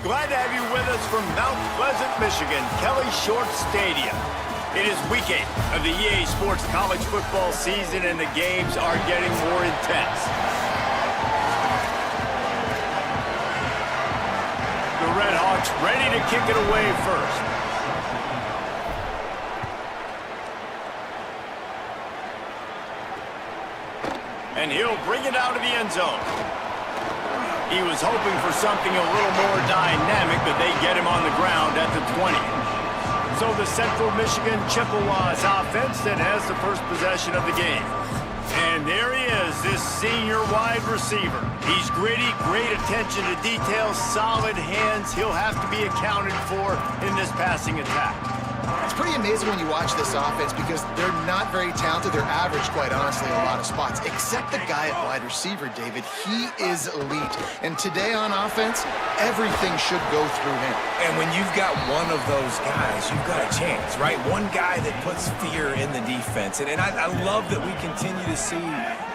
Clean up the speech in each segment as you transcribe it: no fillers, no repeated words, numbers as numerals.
Glad to have you with us from Mount Pleasant, Michigan, Kelly Short Stadium. It is week 8 of the EA Sports college football season, and the games are getting more intense. The Red Hawks ready to kick it away first. And he'll bring it out of the end zone. He was hoping for something a little more dynamic, but they get him on the ground at the 20. So the Central Michigan Chippewas offense that has the first possession of the game. And there he is, this senior wide receiver. He's gritty, great attention to detail, solid hands. He'll have to be accounted for in this passing attack. It's pretty amazing when you watch this offense because they're not very talented. They're average, quite honestly, in a lot of spots, except the guy at wide receiver, David. He is elite. And today on offense, everything should go through him. And when you've got one of those guys, you've got a chance, right? One guy that puts fear in the defense. And I love that we continue to see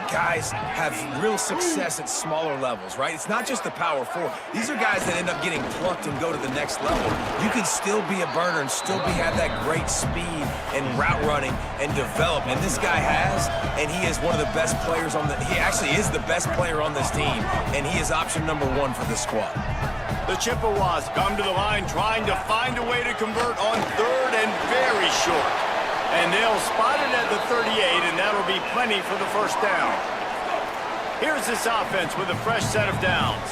guys have real success at smaller levels, right? It's not just the power four. These are guys that end up getting plucked and go to the next level. You can still be a burner and still have that great speed and route running and develop. And this guy has, and he is one of the best players on he actually is the best player on this team, and he is option number 1 for this squad. The Chippewas come to the line trying to find a way to convert on third and very short. And they'll spot it at the 38, and that'll be plenty for the first down. Here's this offense with a fresh set of downs.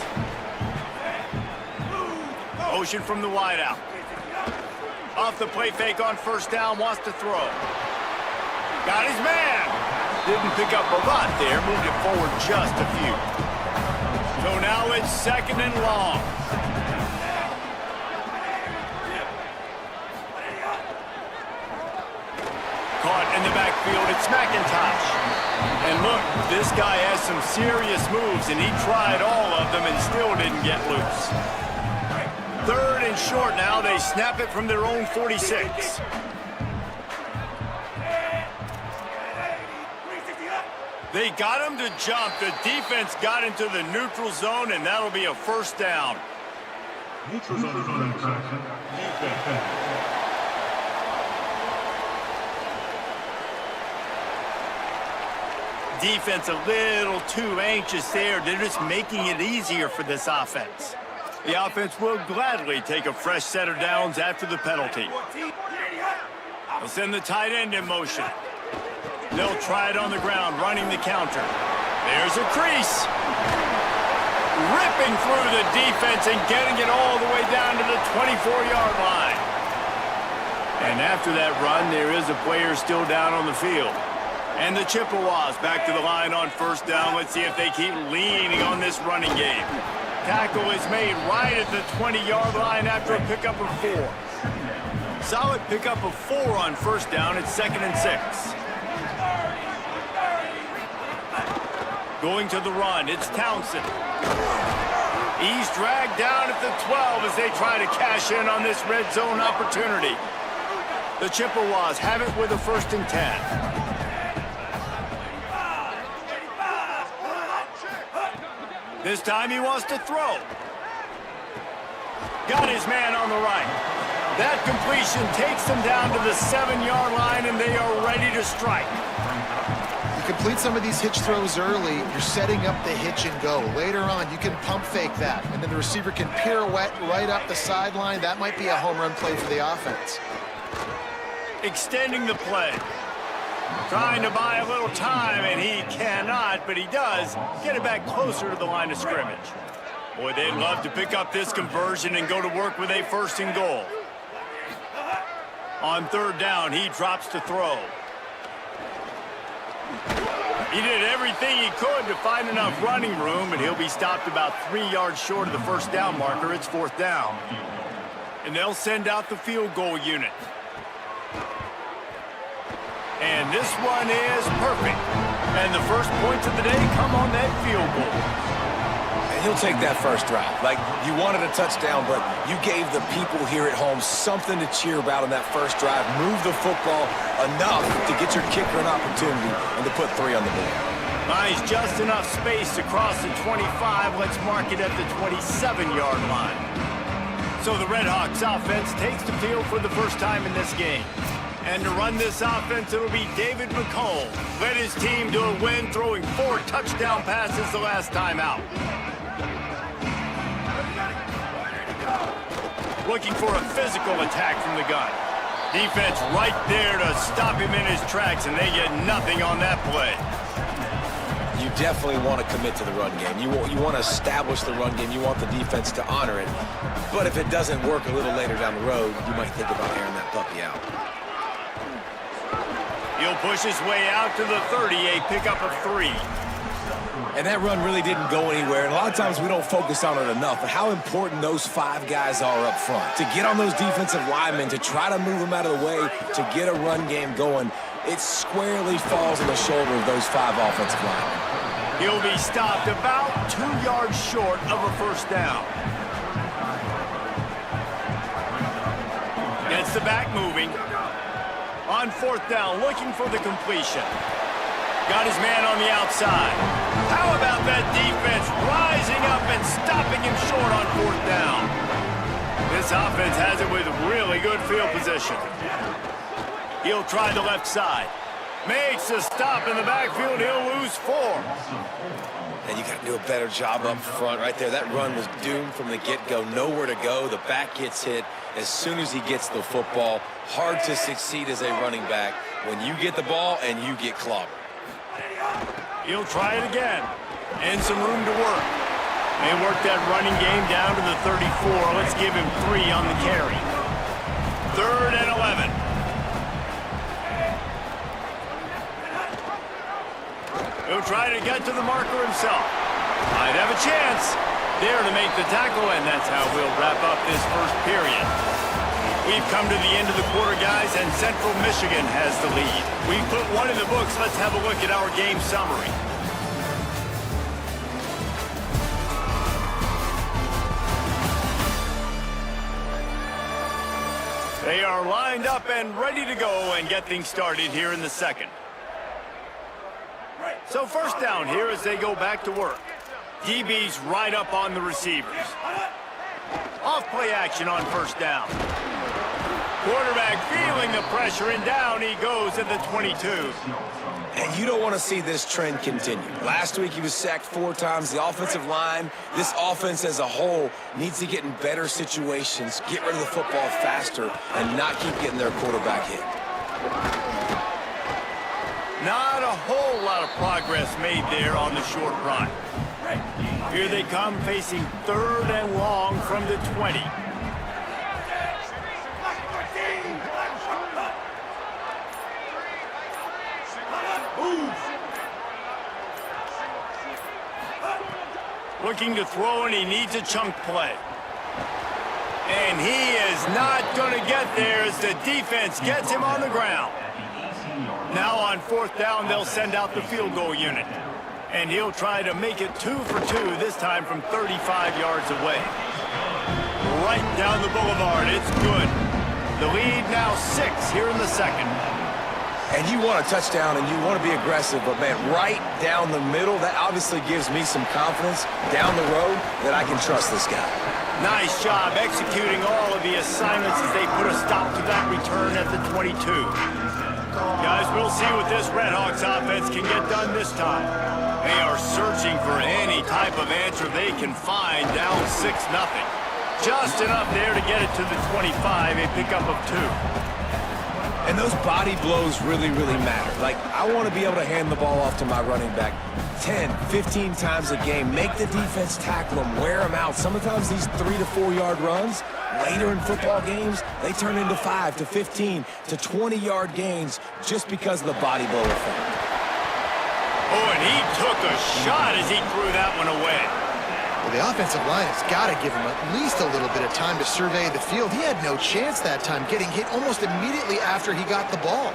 Motion from the wideout. Off the play fake on first down, wants to throw. Got his man. Didn't pick up a lot there, moved it forward just a few. So now it's second and long. Caught in the backfield, it's McIntosh. And look, this guy has some serious moves, and he tried all of them and still didn't get loose. Third and short now, they snap it from their own 46. They got him to jump. The defense got into the neutral zone, and that'll be a first down. Neutral zone is on infraction. Defense. Defense a little too anxious there. They're just making it easier for this offense. The offense will gladly take a fresh set of downs after the penalty. They'll send the tight end in motion. They'll try it on the ground, running the counter. There's a crease. Ripping through the defense and getting it all the way down to the 24-yard line. And after that run, there is a player still down on the field. And the Chippewas back to the line on first down. Let's see if they keep leaning on this running game. Tackle is made right at the 20-yard line after a pickup of 4. Solid pickup of 4 on first down. It's 2nd and 6. Going to the run, it's Townsend. He's dragged down at the 12 as they try to cash in on this red zone opportunity. The Chippewas have it with a 1st and 10. This time he wants to throw. Got his man on the right. That completion takes them down to the 7-yard line, and they are ready to strike. You complete some of these hitch throws early, you're setting up the hitch and go. Later on, you can pump fake that, and then the receiver can pirouette right up the sideline. That might be a home run play for the offense. Extending the play. Trying to buy a little time, and he cannot, but he does get it back closer to the line of scrimmage. Boy, they'd love to pick up this conversion and go to work with a 1st and goal. On 3rd down, he drops to throw. He did everything he could to find enough running room, but he'll be stopped about 3 yards short of the first down marker. It's 4th down. And they'll send out the field goal unit. And this one is perfect. And the first points of the day come on that field goal. And he'll take that first drive. Like, you wanted a touchdown, but you gave the people here at home something to cheer about on that first drive. Move the football enough to get your kicker an opportunity and to put 3 on the board. Nice, just enough space to cross the 25. Let's mark it at the 27-yard line. So the Redhawks offense takes the field for the first time in this game. And to run this offense, it'll be David McCall. Led his team to a win, throwing 4 touchdown passes the last time out. Looking for a physical attack from the gun. Defense right there to stop him in his tracks, and they get nothing on that play. You definitely want to commit to the run game. You want to establish the run game. You want the defense to honor it. But if it doesn't work a little later down the road, you might think about airing that puppy out. He'll push his way out to the 30, a pickup of 3. And that run really didn't go anywhere. And a lot of times we don't focus on it enough, but how important those 5 guys are up front. To get on those defensive linemen, to try to move them out of the way, to get a run game going, it squarely falls on the shoulder of those 5 offensive linemen. He'll be stopped about 2 yards short of a first down. Gets the back moving. On 4th down, looking for the completion. Got his man on the outside. How about that defense rising up and stopping him short on 4th down? This offense has it with really good field position. He'll try the left side. Makes a stop in the backfield. He'll lose 4. And you got to do a better job up front right there. That run was doomed from the get-go. Nowhere to go. The back gets hit as soon as he gets the football. Hard to succeed as a running back when you get the ball and you get clobbered. He'll try it again. And some room to work. They work that running game down to the 34. Let's give him 3 on the carry. 3rd and 11. He'll try to get to the marker himself. Might have a chance. There to make the tackle, and that's how we'll wrap up this first period. We've come to the end of the quarter, guys, and Central Michigan has the lead. We've put 1 in the books. Let's have a look at our game summary. They are lined up and ready to go and get things started here in the second. So first down here as they go back to work. DB's right up on the receivers. Off play action on first down. Quarterback feeling the pressure, and down he goes at the 22. And you don't want to see this trend continue. Last week he was sacked 4 times. The offensive line, this offense as a whole, needs to get in better situations, get rid of the football faster, and not keep getting their quarterback hit. Not a whole lot of progress made there on the short run. Here they come facing 3rd and long from the 20. Looking to throw, and he needs a chunk play. And he is not going to get there as the defense gets him on the ground. Now on 4th down, they'll send out the field goal unit. And he'll try to make it 2 for 2, this time from 35 yards away. Right down the boulevard, it's good. The lead now 6 here in the second. And you want a touchdown and you want to be aggressive, but man, right down the middle, that obviously gives me some confidence down the road that I can trust this guy. Nice job executing all of the assignments as they put a stop to that return at the 22. Guys, we'll see what this Redhawks offense can get done this time. They are searching for any type of answer they can find, down 6-0. Just enough there to get it to the 25, a pickup of 2. And those body blows really, really matter. Like, I want to be able to hand the ball off to my running back 10, 15 times a game. Make the defense tackle them, wear them out. Sometimes these 3 to 4 yard runs, later in football games, they turn into 5 to 15 to 20 yard gains just because of the body blow effect. Oh, and he took a shot as he threw that one away. Well, the offensive line has got to give him at least a little bit of time to survey the field. He had no chance that time, getting hit almost immediately after he got the ball.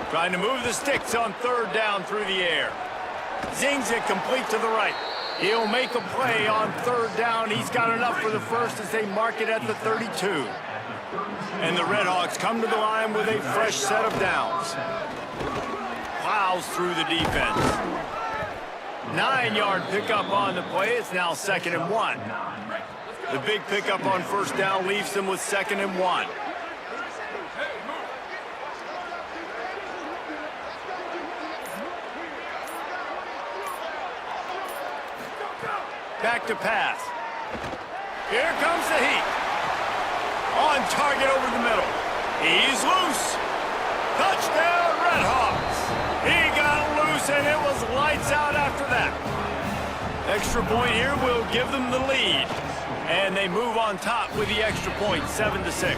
Trying to move the sticks on 3rd down through the air. Zings it complete to the right. He'll make a play on 3rd down. He's got enough for the first as they mark it at the 32. And the Redhawks come to the line with a fresh set of downs. Plows through the defense. 9-yard pickup on the play. It's now 2nd and 1. The big pickup on first down leaves them with 2nd and 1. Back to pass. Here comes the heat. On target over the middle. He's loose. Touchdown, Redhawks. He got loose, and it was lights out after that. Extra point here will give them the lead. And they move on top with the extra point, 7-6.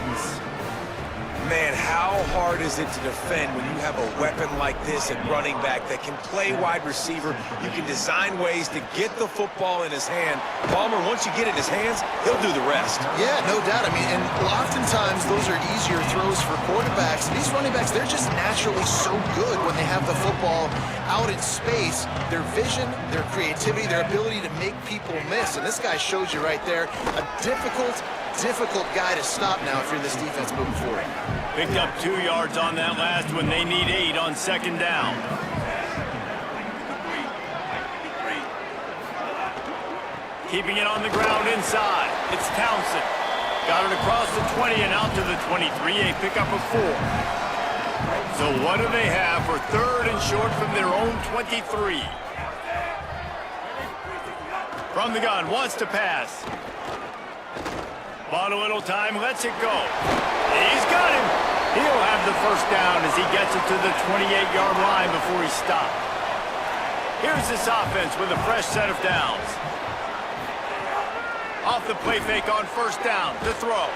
Man, how hard is it to defend when you have a weapon like this at running back that can play wide receiver? You can design ways to get the football in his hand. Palmer, once you get it in his hands, he'll do the rest. Yeah, no doubt. I mean, and oftentimes those are easier throws for quarterbacks. And these running backs, they're just naturally so good when they have the football out in space. Their vision, their creativity, their ability to make people miss. And this guy shows you right there, a difficult guy to stop now if you're this defense moving forward. Picked up 2 yards on that last one. They need 8 on 2nd down. Keeping it on the ground inside. It's Townsend. Got it across the 20 and out to the 23. A pickup of 4. So what do they have for 3rd and short from their own 23? From the gun, wants to pass. Bought a little time, lets it go. He's got him. He'll have the first down as he gets it to the 28-yard line before he stopped. Here's this offense with a fresh set of downs. Off the play fake on first down to throw.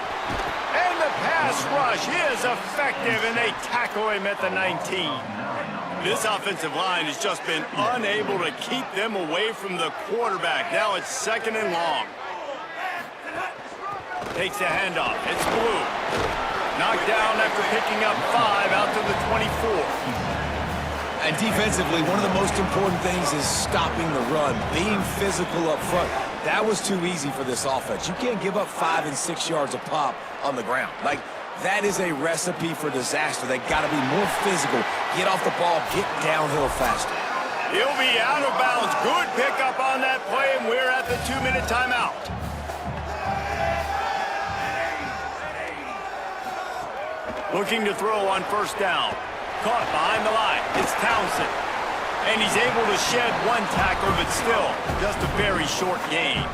And the pass rush is effective, and they tackle him at the 19. This offensive line has just been unable to keep them away from the quarterback. Now it's 2nd and long. Takes a handoff. It's Blue. Knocked down after picking up 5 out to the 24. And defensively, one of the most important things is stopping the run, being physical up front. That was too easy for this offense. You can't give up 5 and 6 yards a pop on the ground. Like, that is a recipe for disaster. They got to be more physical, get off the ball, get downhill faster. He'll be out of bounds. Good pickup on that play, and we're at the 2-minute timeout. Looking to throw on first down. Caught behind the line. It's Townsend. And he's able to shed 1 tackle, but still just a very short gain.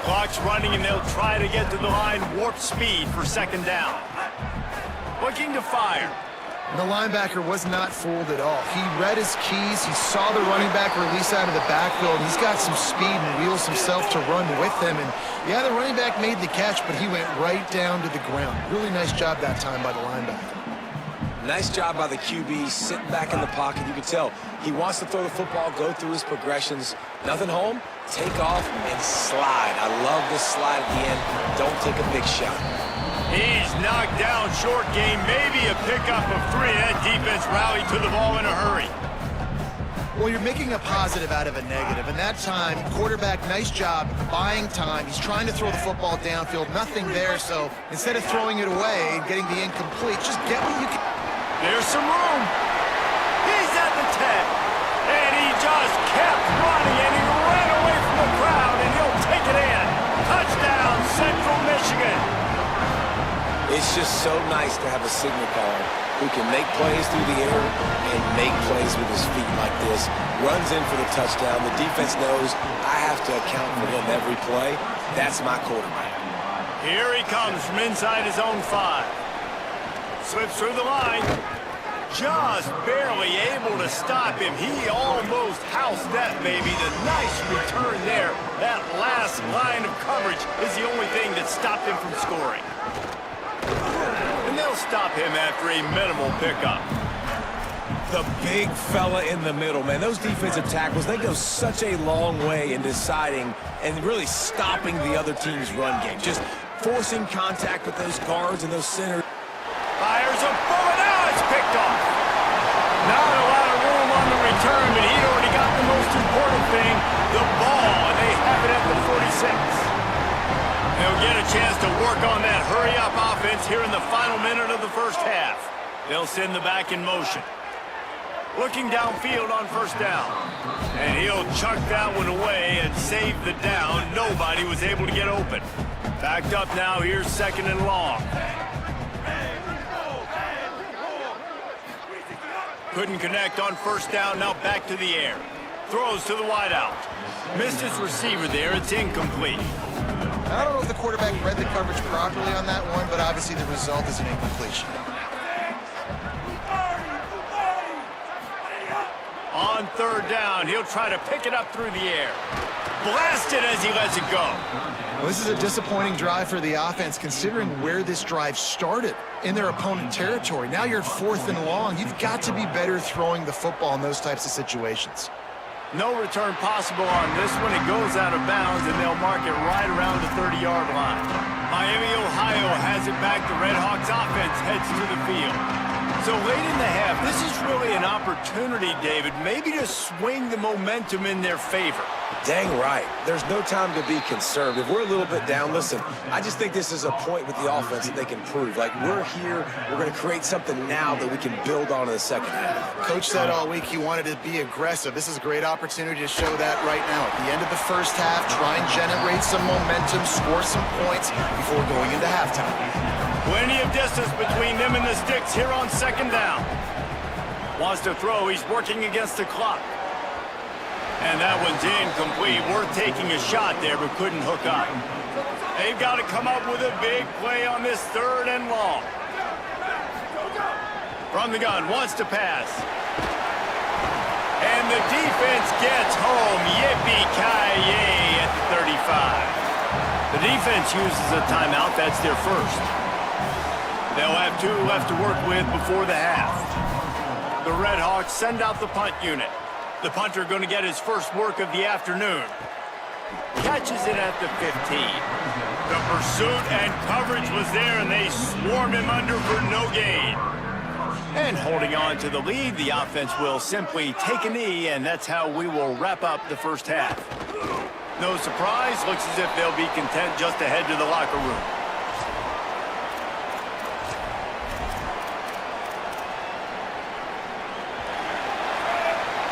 Clock's running, and they'll try to get to the line warp speed for 2nd down. Looking to fire. The linebacker was not fooled at all. He read his keys. He saw the running back release out of the backfield. He's got some speed and wheels himself to run with him. And yeah, the running back made the catch, but he went right down to the ground. Really nice job that time by the linebacker. Nice job by the QB, sitting back in the pocket. You can tell he wants to throw the football, go through his progressions. Nothing home, take off, and slide. I love this slide at the end. Don't take a big shot. He's knocked down short game, maybe a pickup of 3. That defense rallied to the ball in a hurry. Well, you're making a positive out of a negative. And that time, quarterback, nice job buying time. He's trying to throw the football downfield. Nothing there, so instead of throwing it away and getting the incomplete, just get what you can. There's some room. He's at the 10. And he just kept running, and he ran away from the crowd, and he'll take it in. Touchdown, Central Michigan. It's just so nice to have a signal caller who can make plays through the air and make plays with his feet like this. Runs in for the touchdown. The defense knows I have to account for him every play. That's my quarterback. Here he comes from inside his own 5. Slips through the line. Just barely able to stop him. He almost housed that baby. The nice return there. That last line of coverage is the only thing that stopped him from scoring. And they'll stop him after a minimal pickup. The big fella in the middle, man. Those defensive tackles, they go such a long way in deciding and really stopping the other team's run game. Just forcing contact with those guards and those centers. Fires a bullet. Now it's picked off. Not a lot of room on the return, but he'd already got the most important thing, the ball, and they have it at the 46. They'll get a chance to work on that hurry-up offense here in the final minute of the first half. They'll send the back in motion. Looking downfield on first down. And he'll chuck that one away and save the down. Nobody was able to get open. Backed up now, here's 2nd and long. Couldn't connect on first down, now back to the air. Throws to the wideout. Missed his receiver there, it's incomplete. I don't know if the quarterback read the coverage properly on that one, but obviously the result is an incompletion. On 3rd down, he'll try to pick it up through the air. Blasted as he lets it go. Well, this is a disappointing drive for the offense, considering where this drive started, in their opponent territory. Now you're 4th and long. You've got to be better throwing the football in those types of situations. No return possible on this one. It goes out of bounds, and they'll mark it right around the 30-yard line. Miami, Ohio has it back. The Red Hawks offense heads to the field. So late in the half, this is really an opportunity, David, maybe to swing the momentum in their favor. Dang right. There's no time to be conservative. We're a little bit down. Listen, I just think this is a point with the offense that they can prove. Like, we're here, we're going to create something now that we can build on in the second half. Coach said all week he wanted to be aggressive. This is a great opportunity to show that right now. At the end of the first half, try and generate some momentum, score some points before going into halftime. Plenty of distance between them and the sticks here on 2nd down. Wants to throw, he's working against the clock. And that one's incomplete. Worth taking a shot there, but couldn't hook up. They've got to come up with a big play on this 3rd and long. From the gun, wants to pass. And the defense gets home. Yippee-ki-yay at the 35. The defense uses a timeout. That's their first. They'll have 2 left to work with before the half. The Red Hawks send out the punt unit. The punter going to get his first work of the afternoon. Catches it at the 15. The pursuit and coverage was there, and they swarm him under for no gain. And holding on to the lead, the offense will simply take a knee, and that's how we will wrap up the first half. No surprise, looks as if they'll be content just to head to the locker room.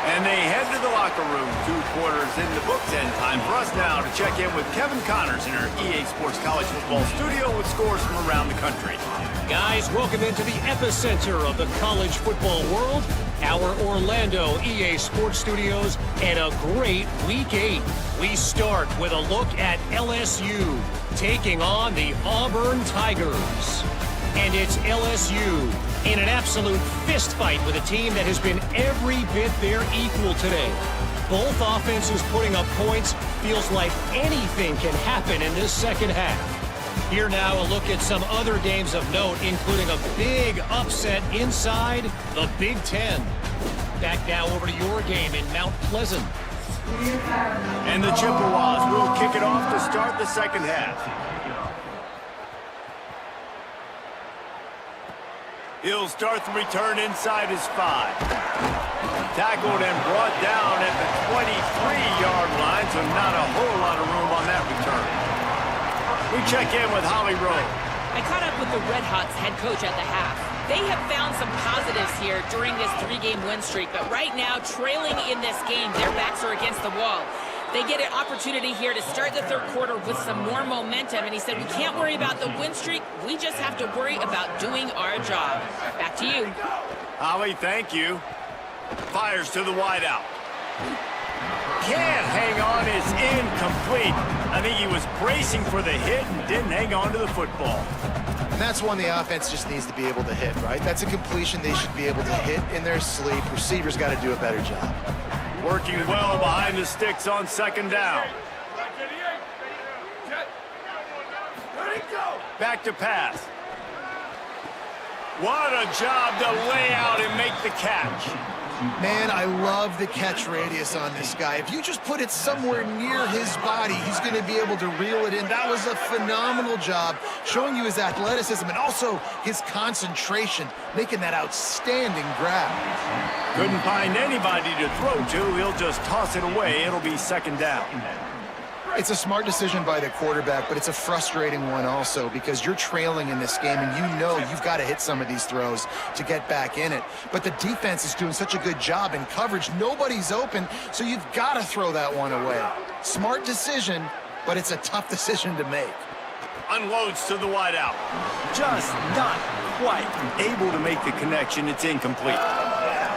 And they head to the locker room. 2 quarters in the books, and time for us now to check in with Kevin Connors in our EA Sports College Football studio with scores from around the country. Guys, welcome into the epicenter of the college football world, our Orlando EA Sports Studios, and a great Week 8. We start with a look at LSU taking on the Auburn Tigers. And it's LSU in an absolute fist fight with a team that has been every bit their equal today. Both offenses putting up points. Feels like anything can happen in this second half. Here now, a look at some other games of note, including a big upset inside the Big Ten. Back now over to your game in Mount Pleasant. And the Chippewas will kick it off to start the second half. He'll start the return inside his 5. Tackled and brought down at the 23-yard line, so not a whole lot of room on that return. We check in with Holly Rowe. I caught up with the Red Hawks head coach at the half. They have found some positives here during this 3-game win streak, but right now, trailing in this game, their backs are against the wall. They get an opportunity here to start the 3rd quarter with some more momentum, and he said, we can't worry about the win streak, we just have to worry about doing our job. Back to you. Holly, thank you. Fires to the wideout. Can't hang on, is incomplete. I think he was bracing for the hit and didn't hang on to the football. And that's one the offense just needs to be able to hit, right? That's a completion they should be able to hit in their sleep. Receivers got to do a better job. Working well behind the sticks on 2nd down. Back to pass. What a job to lay out and make the catch. Man, I love the catch radius on this guy. If you just put it somewhere near his body, he's going to be able to reel it in. That was a phenomenal job, showing you his athleticism and also his concentration, making that outstanding grab. Couldn't find anybody to throw to. He'll just toss it away. It'll be 2nd down. It's a smart decision by the quarterback, but it's a frustrating one also because you're trailing in this game and you know you've got to hit some of these throws to get back in it. But the defense is doing such a good job in coverage. Nobody's open, so you've got to throw that one away. Smart decision, but it's a tough decision to make. Unloads to the wideout. Just not quite able to make the connection. It's incomplete.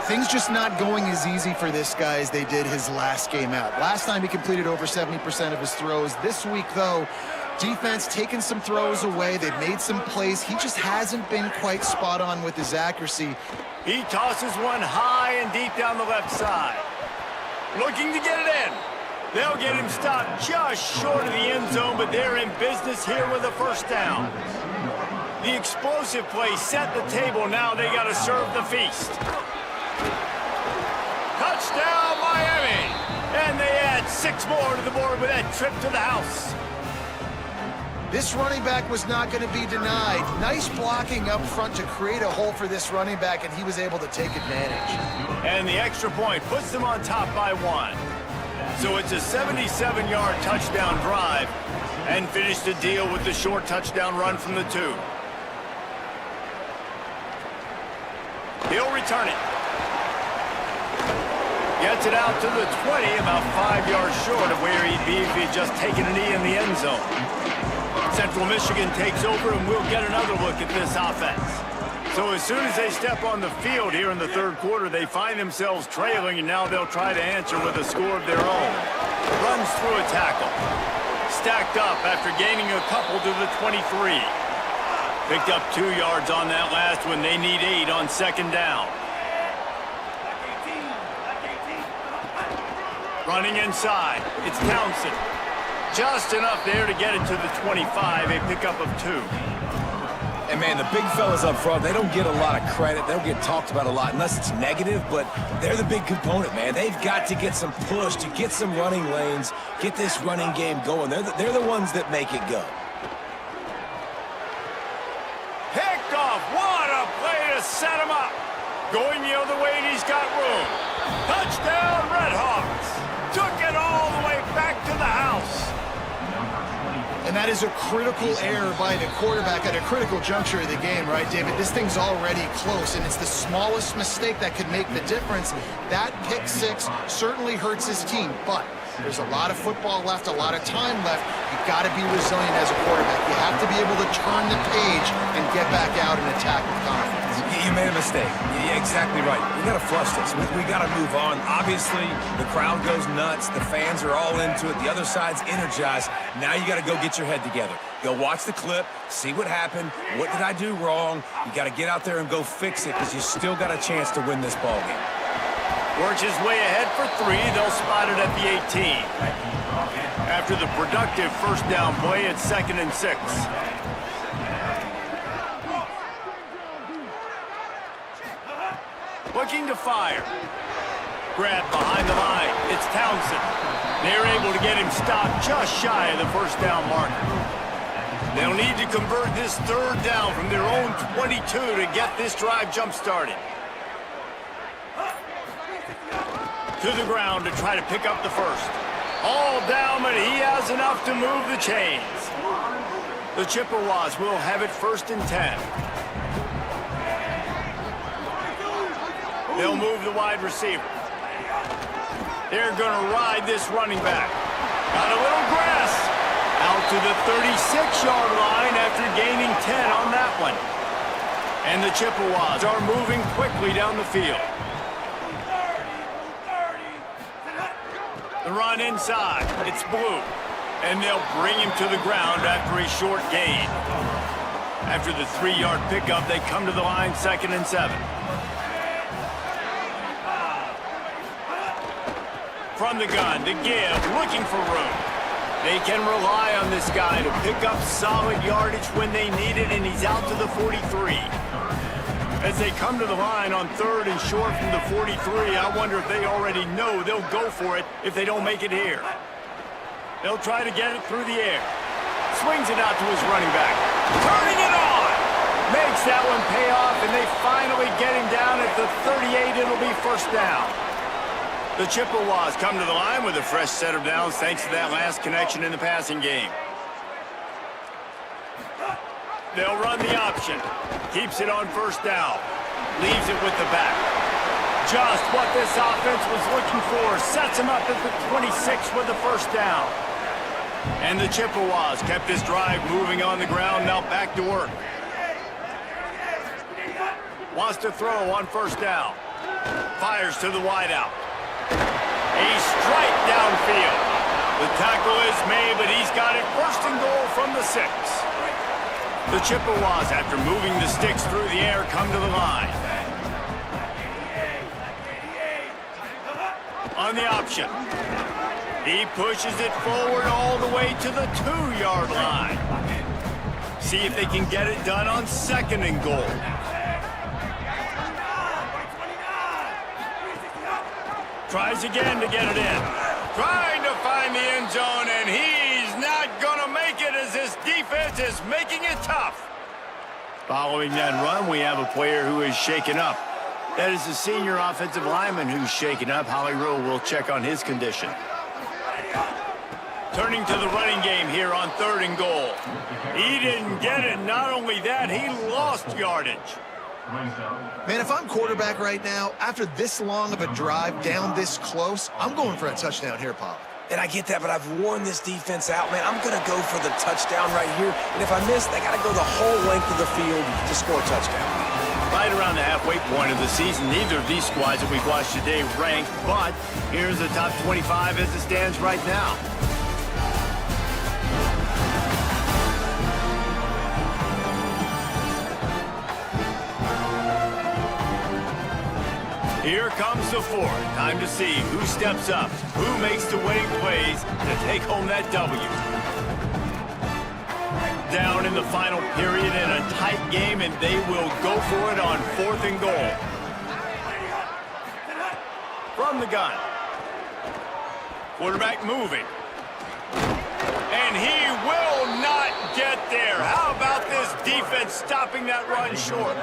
Things just not going as easy for this guy as they did his last game out. Last time he completed over 70% of his throws. This week, though, defense taking some throws away. They've made some plays. He just hasn't been quite spot on with his accuracy. He tosses one high and deep down the left side. Looking to get it in. They'll get him stopped just short of the end zone, but they're in business here with a first down. The explosive play set the table. Now they got to serve the feast. Touchdown, Miami! And they add 6 more to the board with that trip to the house. This running back was not going to be denied. Nice blocking up front to create a hole for this running back, and he was able to take advantage. And the extra point puts them on top by 1. So it's a 77-yard touchdown drive, and finish the deal with the short touchdown run from the 2. He'll return it. Gets it out to the 20, about 5 yards short of where he'd be if he'd just taken a knee in the end zone. Central Michigan takes over, and we'll get another look at this offense. So as soon as they step on the field here in the third quarter, they find themselves trailing, and now they'll try to answer with a score of their own. Runs through a tackle. Stacked up after gaining a couple to the 23. Picked up 2 yards on that last one. They need 8 on second down. Running inside, it's Townsend. Just enough there to get it to the 25, a pickup of 2. And man, the big fellas up front, they don't get a lot of credit. They don't get talked about a lot unless it's negative, but they're the big component, man. They've got to get some push, to get some running lanes, get this running game going. They're the ones that make it go. Picked off, what a play to set him up. Going the other way, and he's got room. Touchdown, Redhawks. Took it all the way back to the house. And that is a critical error by the quarterback at a critical juncture of the game, right, David? This thing's already close, and it's the smallest mistake that could make the difference. That pick 6 certainly hurts his team, but there's a lot of football left, a lot of time left. You've got to be resilient as a quarterback. You have to be able to turn the page and get back out and attack with confidence. You made a mistake. Yeah, exactly right. We got to flush this. We got to move on. Obviously, the crowd goes nuts. The fans are all into it. The other side's energized. Now you got to go get your head together. Go watch the clip, see what happened. What did I do wrong? You got to get out there and go fix it because you still got a chance to win this ball game. Works his way ahead for 3. They'll spot it at the 18. After the productive first down play, it's 2nd and 6. Looking to fire. Grab behind the line. It's Townsend. They're able to get him stopped just shy of the first down marker. They'll need to convert this third down from their own 22 to get this drive jump-started. To the ground to try to pick up the first. All down, but he has enough to move the chains. The Chippewas will have it 1st and 10. They'll move the wide receiver. They're going to ride this running back. Got a little grass. Out to the 36-yard line after gaining 10 on that one. And the Chippewas are moving quickly down the field. The run inside. It's Blue. And they'll bring him to the ground after a short gain. After the 3-yard pickup, they come to the line 2nd and 7. From the gun, to give, looking for room. They can rely on this guy to pick up solid yardage when they need it, and he's out to the 43. As they come to the line on 3rd and short from the 43, I wonder if they already know they'll go for it if they don't make it here. They'll try to get it through the air. Swings it out to his running back. Turning it on! Makes that one pay off, and they finally get him down at the 38. It'll be first down. The Chippewas come to the line with a fresh set of downs thanks to that last connection in the passing game. They'll run the option. Keeps it on first down. Leaves it with the back. Just what this offense was looking for. Sets him up at the 26 with the first down. And the Chippewas kept this drive moving on the ground. Now back to work. Wants to throw on first down. Fires to the wideout. A strike downfield. The tackle is made, but he's got it first and goal from the 6. The Chippewas, after moving the sticks through the air, come to the line. On the option. He pushes it forward all the way to the 2-yard line. See if they can get it done on second and goal. Tries again to get it in. Trying to find the end zone, and he's not going to make it as this defense is making it tough. Following that run, we have a player who is shaken up. That is the senior offensive lineman who's shaken up. Holly Rowe will check on his condition. Turning to the running game here on third and goal. He didn't get it. Not only that, he lost yardage. Man, if I'm quarterback right now, after this long of a drive down this close, I'm going for a touchdown here, Pop. And I get that, but I've worn this defense out, man. I'm going to go for the touchdown right here. And if I miss, they got to go the whole length of the field to score a touchdown. Right around the halfway point of the season, neither of these squads that we've watched today ranked, but here's the top 25 as it stands right now. Here comes the 4th. Time to see who steps up, who makes the winning plays to take home that W. Down in the final period in a tight game, and they will go for it on 4th and goal. From the gun. Quarterback moving. And he will not get there. How about this defense stopping that run short?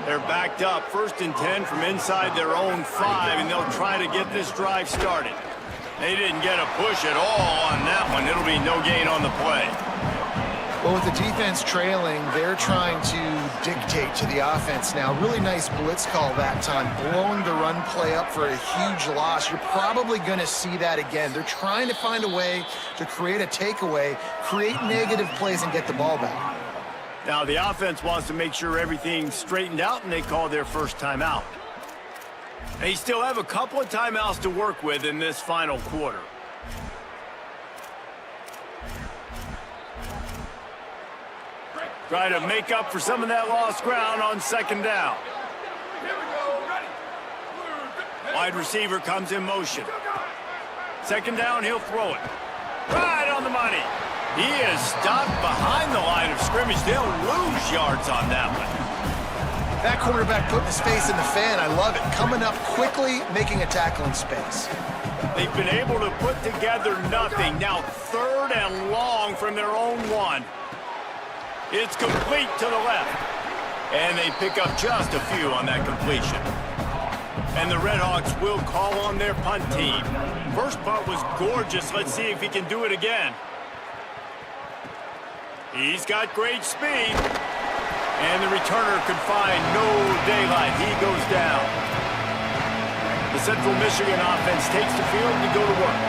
They're backed up, 1st and 10 from inside their own 5, and they'll try to get this drive started. They didn't get a push at all on that one. It'll be no gain on the play. Well, with the defense trailing, they're trying to dictate to the offense now. Really nice blitz call that time, blowing the run play up for a huge loss. You're probably going to see that again. They're trying to find a way to create a takeaway, create negative plays, and get the ball back. Now, the offense wants to make sure everything's straightened out, and they call their first timeout. They still have a couple of timeouts to work with in this final quarter. Try to make up for some of that lost ground on 2nd down. Wide receiver comes in motion. 2nd down, he'll throw it. Right on the money. He is stopped behind the line of scrimmage. They'll lose yards on that one. That quarterback putting his face in the fan, I love it. Coming up quickly, making a tackle in space. They've been able to put together nothing. Now 3rd and long from their own 1. It's complete to the left. And they pick up just a few on that completion. And the Redhawks will call on their punt team. First punt was gorgeous. Let's see if he can do it again. He's got great speed. And the returner could find no daylight. He goes down. The Central Michigan offense takes the field to go to work.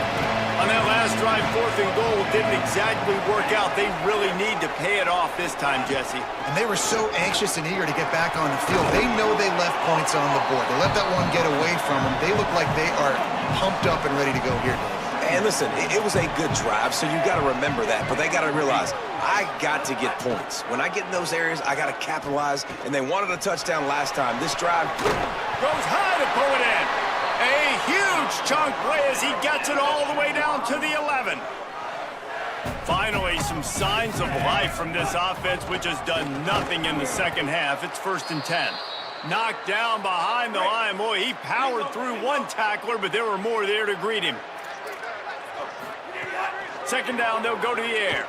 On that last drive, 4th and goal didn't exactly work out. They really need to pay it off this time, Jesse. And they were so anxious and eager to get back on the field. They know they left points on the board. They let that one get away from them. They look like they are pumped up and ready to go here, Dave. And listen, it was a good drive, so you got to remember that. But they got to realize, I got to get points. When I get in those areas, I got to capitalize. And they wanted a touchdown last time. This drive goes high to pull it in. A huge chunk play as he gets it all the way down to the 11. Finally, some signs of life from this offense, which has done nothing in the second half. It's 1st and 10. Knocked down behind the line. Boy, he powered through one tackler, but there were more there to greet him. 2nd down, they'll go to the air.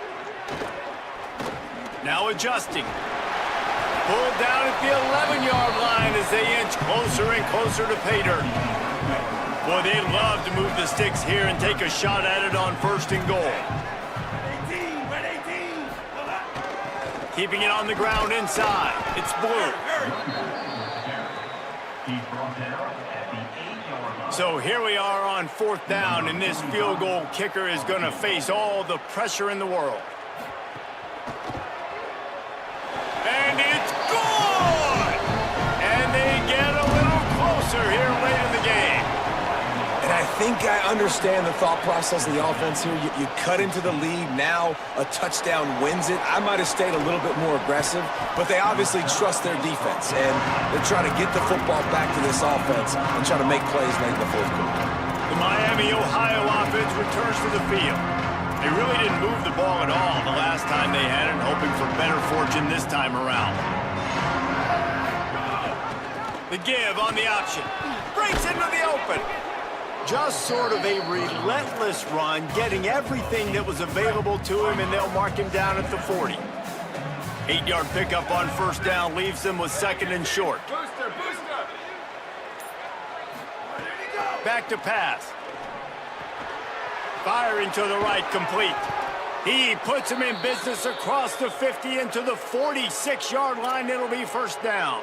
Now adjusting. Pulled down at the 11-yard line as they inch closer and closer to pay dirt. Boy, they'd love to move the sticks here and take a shot at it on 1st and goal. Keeping it on the ground inside. It's Blue. So here we are on 4th down, and this field goal kicker is going to face all the pressure in the world. And it's good! And they get a little closer here late in the game. And I think I understand the thought process of the offense here. You cut into the lead. Now a touchdown wins it. I might have stayed a little bit more aggressive, but they obviously trust their defense, and they're trying to get the football back to this offense and try to make plays late in the 4th quarter. The Miami, Ohio offense returns to the field. They really didn't move the ball at all the last time they had it, hoping for better fortune this time around. The give on the option. Breaks into the open. Just sort of a relentless run, getting everything that was available to him, and they'll mark him down at the 40. 8-yard pickup on 1st down leaves them with 2nd and short. Back to pass. Firing to the right, complete. He puts him in business across the 50 into the 46-yard line. It'll be 1st down.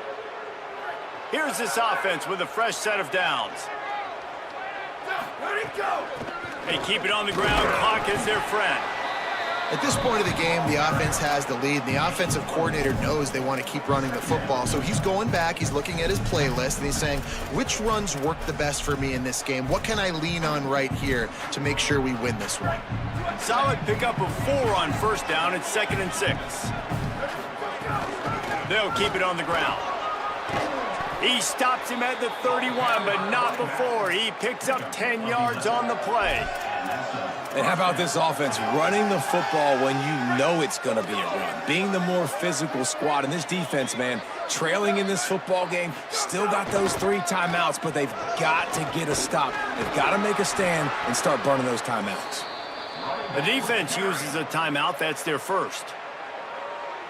Here's this offense with a fresh set of downs. They keep it on the ground. Clock is their friend. At this point of the game, the offense has the lead, and the offensive coordinator knows they want to keep running the football. So he's going back, he's looking at his playlist, and he's saying, which runs work the best for me in this game? What can I lean on right here to make sure we win this one? Solid pickup of 4 on 1st down. It's 2nd and 6. They'll keep it on the ground. He stops him at the 31, but not before. He picks up 10 yards on the play. And how about this offense running the football when you know it's going to be a run? Being the more physical squad. And this defense, man, trailing in this football game, still got those 3 timeouts, but they've got to get a stop. They've got to make a stand and start burning those timeouts. The defense uses a timeout. That's their first.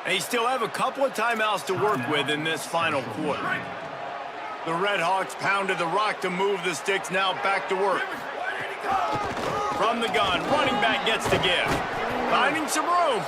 They still have a couple of timeouts to work with in this final quarter. The Red Hawks pounded the rock to move the sticks. Now back to work. From the gun, running back gets to give. Finding some room.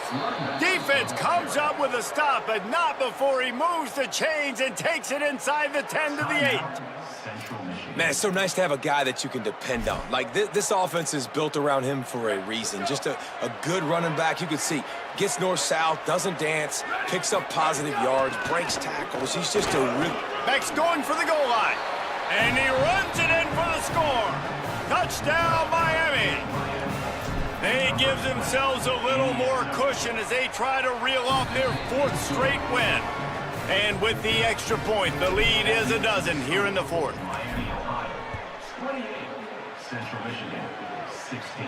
Defense comes up with a stop, but not before he moves the chains and takes it inside the 10 to the 8. Man, it's so nice to have a guy that you can depend on. Like, this offense is built around him for a reason. Just a good running back. You can see, gets north-south, doesn't dance, picks up positive yards, breaks tackles. He's just a real... Beck's going for the goal line. And he runs it in for the score. Touchdown, Miami. They give themselves a little more cushion as they try to reel off their 4th straight win. And with the extra point, the lead is a dozen here in the 4th. Central Michigan, 16.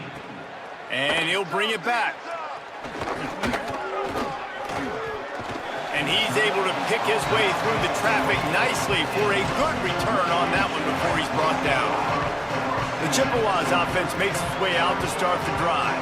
And he'll bring it back. And he's able to pick his way through the traffic nicely for a good return on that one before he's brought down. The Chippewas offense makes its way out to start the drive.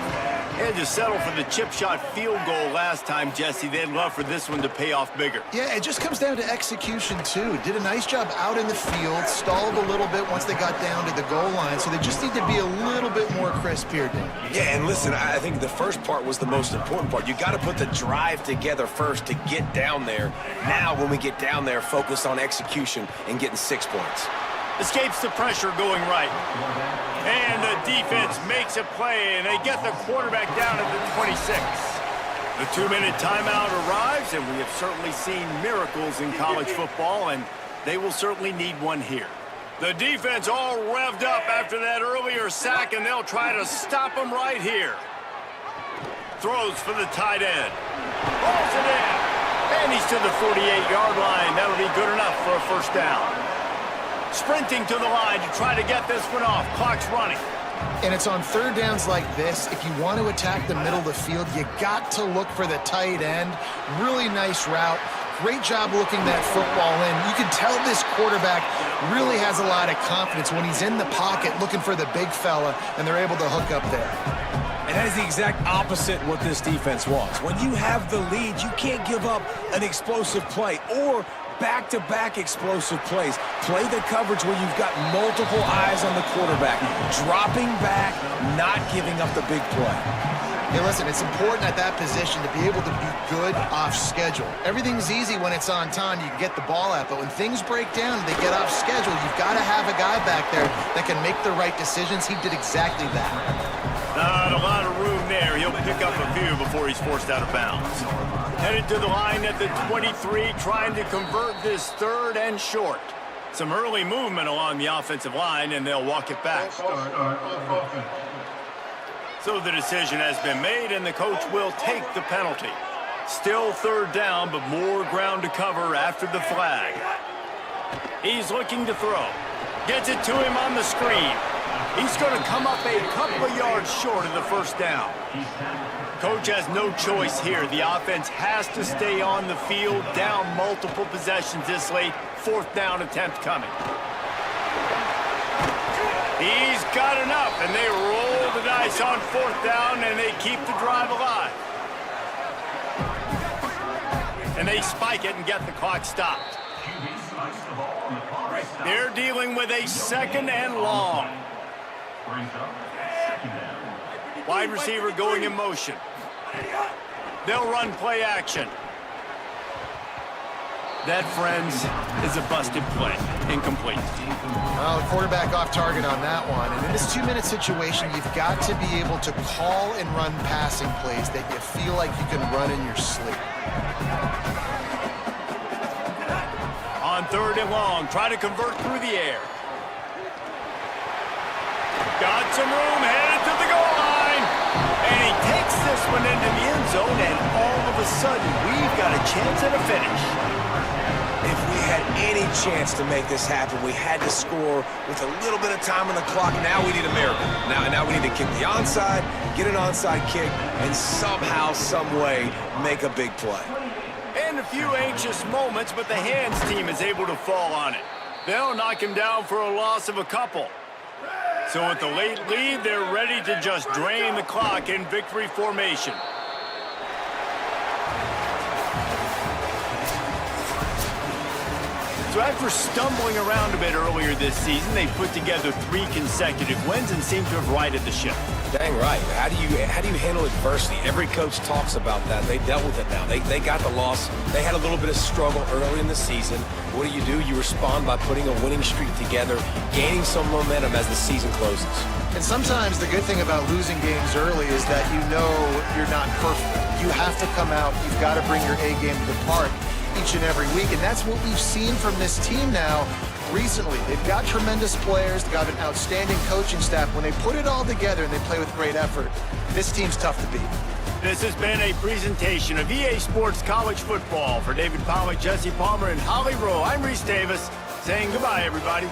They had to settle for the chip shot field goal last time, Jesse. They'd love for this one to pay off bigger. Yeah, it just comes down to execution, too. Did a nice job out in the field, stalled a little bit once they got down to the goal line, so they just need to be a little bit more crisp here, Dave. Yeah, and listen, I think the first part was the most important part. You got to put the drive together first to get down there. Now, when we get down there, focus on execution and getting 6 points. Escapes the pressure going right. And the defense makes a play, and they get the quarterback down at the 26. The 2-minute timeout arrives, and we have certainly seen miracles in college football, and they will certainly need one here. The defense all revved up after that earlier sack, and they'll try to stop them right here. Throws for the tight end. Rolls it in. And he's to the 48-yard line. That'll be good enough for a 1st down. Sprinting to the line to try to get this one off. Clock's running. And it's on 3rd downs like this. If you want to attack the middle of the field, you got to look for the tight end. Really nice route. Great job looking that football in. You can tell this quarterback really has a lot of confidence when he's in the pocket looking for the big fella, and they're able to hook up there. And that is the exact opposite what this defense wants. When you have the lead, you can't give up an explosive play or back-to-back explosive plays. Play the coverage where you've got multiple eyes on the quarterback. Dropping back, not giving up the big play. Hey, listen, it's important at that position to be able to be good off schedule. Everything's easy when it's on time, you can get the ball out, but when things break down and they get off schedule, you've got to have a guy back there that can make the right decisions. He did exactly that. Not a lot of room there. He'll pick up a few before he's forced out of bounds. Headed to the line at the 23, trying to convert this third and short. Some early movement along the offensive line, and they'll walk it back. So the decision has been made, and the coach will take the penalty. Still third down, but more ground to cover after the flag. He's looking to throw. Gets it to him on the screen. He's going to come up a couple of yards short of the first down. Coach has no choice here. The offense has to stay on the field, down multiple possessions this late. Fourth down attempt coming. He's got enough, and they roll the dice on fourth down, and they keep the drive alive. And they spike it and get the clock stopped. They're dealing with a second and long. Wide receiver going in motion. They'll run play action. That, friends, is a busted play. Incomplete. Well, the quarterback off target on that one. And in this 2-minute situation, you've got to be able to call and run passing plays that you feel like you can run in your sleep. On third and long, try to convert through the air. Got some room, headed to the goal line. And he takes this one into the end zone, and all of a sudden, we've got a chance at a finish. If we had any chance to make this happen, we had to score with a little bit of time on the clock. Now we need a miracle. Now we need to kick the onside, get an onside kick, and somehow, some way, make a big play. And a few anxious moments, but the hands team is able to fall on it. They'll knock him down for a loss of a couple. So with the late lead, they're ready to just drain the clock in victory formation. So after stumbling around a bit earlier this season, they put together 3 consecutive wins and seem to have righted the ship. Dang right. How do you handle adversity? Every coach talks about that. They dealt with it now. They got the loss. They had a little bit of struggle early in the season. What do? You respond by putting a winning streak together, gaining some momentum as the season closes. And sometimes the good thing about losing games early is that you know you're not perfect. You have to come out. You've got to bring your A game to the park each and every week, and that's what we've seen from this team now recently. They've got tremendous players, they've got an outstanding coaching staff. When they put it all together and they play with great effort, this team's tough to beat. This has been a presentation of EA Sports College Football. For David Pollack, Jesse Palmer, and Holly Rowe, I'm Reese Davis, saying goodbye, everybody.